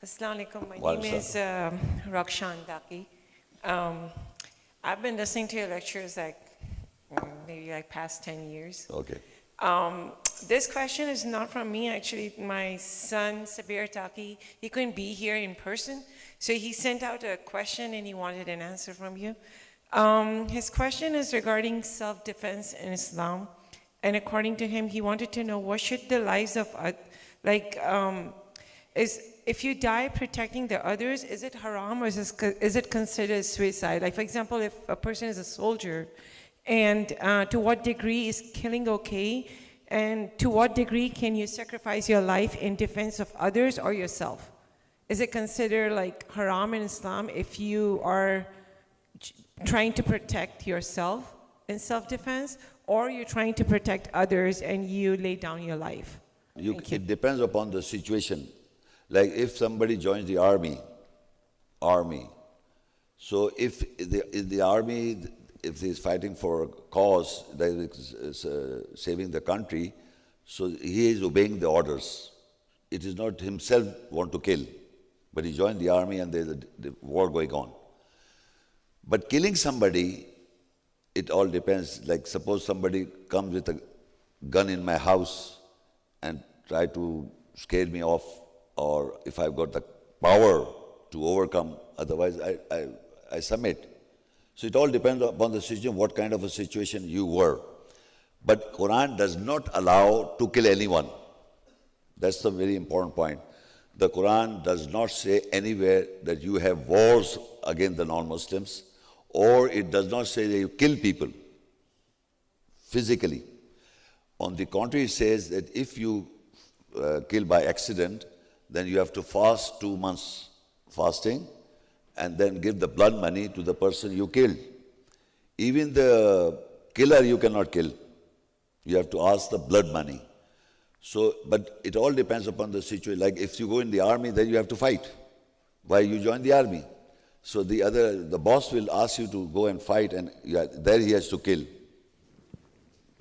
Assalamu alaikum. My Wa name is Rakshan Daki. I've been listening to your lectures maybe past 10 years. Okay. This question is not from me, actually. My son, Sabir Taki, he couldn't be here in person, so he sent out a question and he wanted an answer from you. His question is regarding self-defense in Islam, and according to him, he wanted to know what should the lives of, if you die protecting the others, is it haram or is it considered suicide? Like, for example, if a person is a soldier, and to what degree is killing okay? And to what degree can you sacrifice your life in defense of others or yourself? Is it considered like haram in Islam if you are trying to protect yourself in self-defense, or you're trying to protect others and you lay down your life? It depends upon the situation. Like if somebody joins the army, so if in the army, if he's fighting for a cause that is saving the country, so he is obeying the orders. It is not himself want to kill, but he joined the army and there's the war going on. But killing somebody, it all depends. Like suppose somebody comes with a gun in my house and try to scare me off, or if I've got the power to overcome, otherwise I submit. So it all depends upon the situation, what kind of a situation you were. But Quran does not allow to kill anyone. That's the very important point. The Quran does not say anywhere that you have wars against the non-Muslims, or it does not say that you kill people physically. On the contrary, it says that if you kill by accident, then you have to fast 2 months fasting and then give the blood money to the person you killed. Even the killer you cannot kill. You have to ask the blood money. So, but it all depends upon the situation. Like if you go in the army, then you have to fight. Why you join the army? So the boss will ask you to go and fight, and there he has to kill.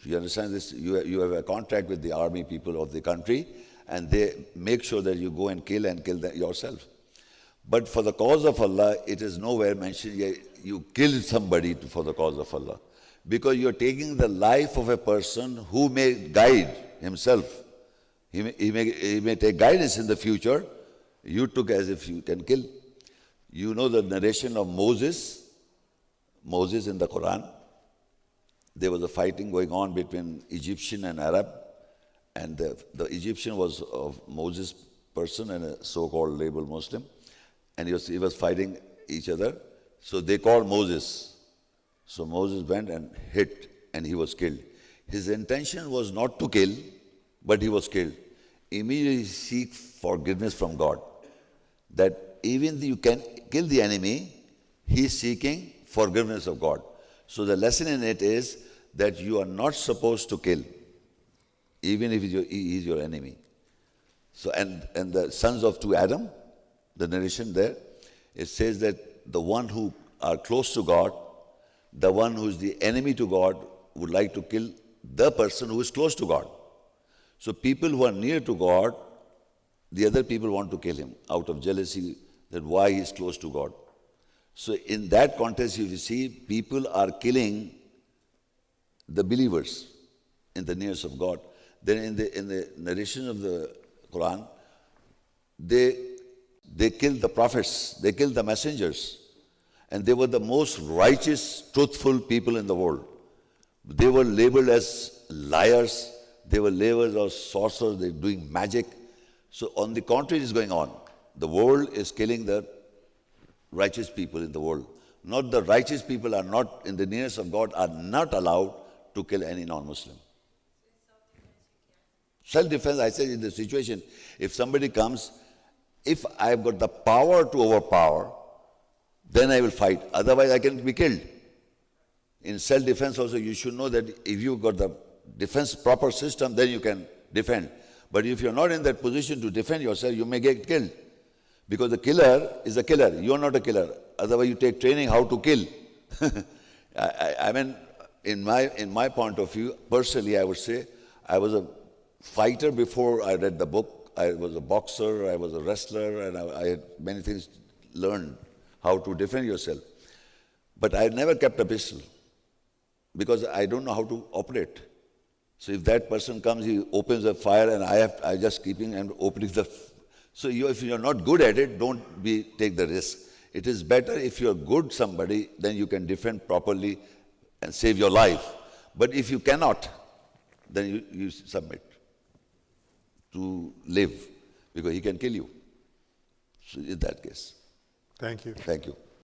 You understand this? You have a contract with the army people of the country, and they make sure that you go and kill yourself. But for the cause of Allah, it is nowhere mentioned you kill somebody for the cause of Allah. Because you're taking the life of a person who may guide himself. He may take guidance in the future. You took as if you can kill. You know the narration of Moses in the Quran. There was a fighting going on between Egyptian and Arab, and the Egyptian was of Moses' person and a so-called labeled Muslim, and he was fighting each other. So they called Moses. So Moses went and hit, and he was killed. His intention was not to kill, but he was killed. Immediately seek forgiveness from God. That even though you can kill the enemy, he is seeking forgiveness of God. So the lesson in it is that you are not supposed to kill, even if he is your enemy. So and the sons of two Adam, the narration there, it says that the one who are close to God, the one who is the enemy to God, would like to kill the person who is close to God. So people who are near to God, the other people want to kill him out of jealousy that why he is close to God. So in that context, if you see, people are killing the believers in the nearness of God. Then in the narration of the Quran, they killed the prophets, they killed the messengers, and they were the most righteous, truthful people in the world. They were labeled as liars, they were labeled as sorcerers, they were doing magic. So on the contrary is going on. The world is killing the righteous people in the world. Not the righteous people are not, in the nearness of God, are not allowed to kill any non-Muslim. Self-defense, I said, in the situation, if somebody comes, if I've got the power to overpower, then I will fight. Otherwise, I can be killed. In self-defense also, you should know that if you've got the defense proper system, then you can defend. But if you're not in that position to defend yourself, you may get killed. Because the killer is a killer. You're not a killer. Otherwise, you take training how to kill. I mean, in my point of view, personally, I would say, I was a fighter before I read the book I was a boxer, I was a wrestler, and I had many things learned how to defend yourself. But I never kept a pistol because I don't know how to operate. So if that person comes, he opens a fire, and I just keeping and opening the. So if you're not good at it, don't take the risk. It is better if you're good somebody, then you can defend properly and save your life. But if you cannot, then you submit to live, because he can kill you. So in that case. Thank you. Thank you.